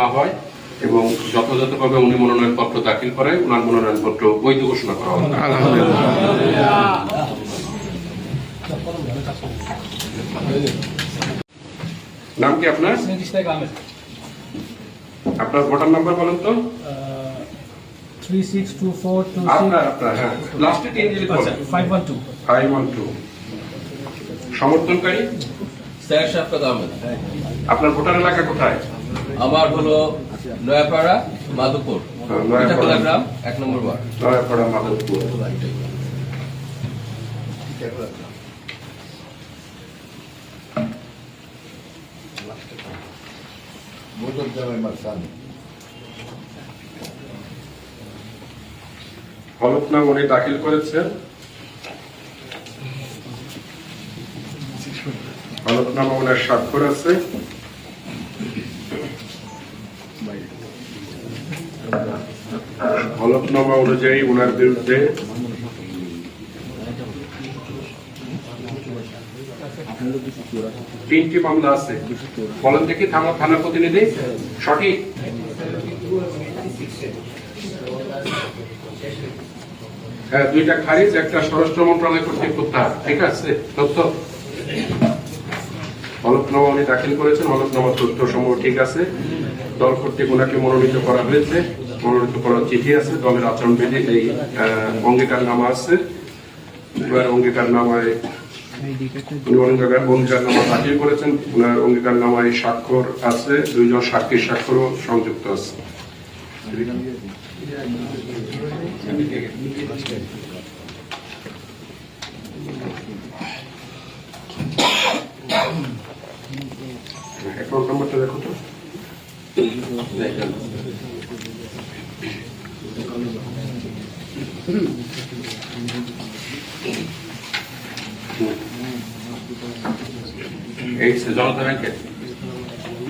নেওয়া হয় এবং যথাযথভাবে উনি মনোনয়নপত্র দাখিল করে ওনার মনোনয়নপত্র বৈধ ঘোষণা করা হবে। নাম কি আপনার? আপনার ভোটার নাম্বার বলেন তো। 362426 সমর্থনকারী স্যার শাফকাত আহমেদ। আপনার ভোটার এলাকা কোথায়? আমার হলো নয়াপাড়া মাধবপুর, নয়াপাড়া গ্রাম 1 নম্বর ওয়ার্ড। নয়াপাড়া মাধবপুর। হলফনামা উনি দাখিল করেছেন। হলফনামা ওনার স্বাক্ষর আছে। হলফনামা অনুযায়ী ওনার বিরুদ্ধে তিনটি মামলা আছে। বলেন দেখি থানা প্রতিনিধি সঠিক? হ্যাঁ, 2টা খারিজ, একটা স্বরাষ্ট্র মন্ত্রণালয় কর্তৃক প্রত্যাহার। ঠিক আছে, তথ্য হলফনামা উনি দাখিল করেছেন। হলফনামার তথ্য সমূহ ঠিক আছে। দল কর্তৃক ওনাকে মনোনীত করা হয়েছে। মনোনীত করার চিঠি আছে, দলের আচরণবিধি, এই অঙ্গীকার নামা আছে। অঙ্গীকার নামায় উনি অঙ্গীকার নামা দাখিল করেছেন। ওনার অঙ্গীকার নামায় স্বাক্ষর আছে, 2 জন সাক্ষীর স্বাক্ষরও সংযুক্ত আছে। অ্যাকাউন্ট নাম্বারটা দেখো তো। জনতা ব্যাংকের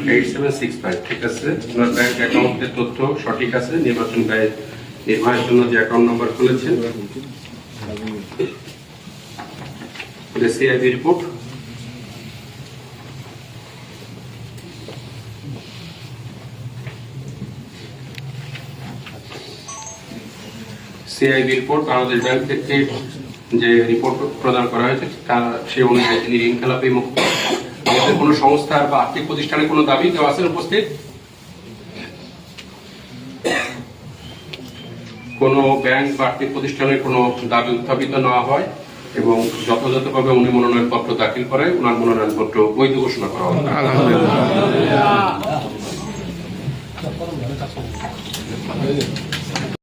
8765। ঠিক আছে, আপনার ব্যাংক অ্যাকাউন্টের তথ্য সঠিক আছে। নির্বাচন ব্যয় নির্বাহের জন্য যে অ্যাকাউন্ট নাম্বার খুলেছেন, CIB report. CIB report Bangladesh bank থেকে যে রিপোর্ট প্রদান করা হয়েছে সে অনুযায়ী তিনি ঋণ খেলাপি মুক্ত। আমাদের কোনো সংস্থার বা আর্থিক প্রতিষ্ঠানে কোনো দাবি কেউ আছেন উপস্থিত? কোনো ব্যাংক বা আর্থিক প্রতিষ্ঠানের কোনো দাবি উত্থাপিত নেওয়া হয় এবং যথাযথভাবে উনি মনোনয়নপত্র দাখিল করে ওনার মনোনয়নপত্র বৈধ ঘোষণা করা হবে।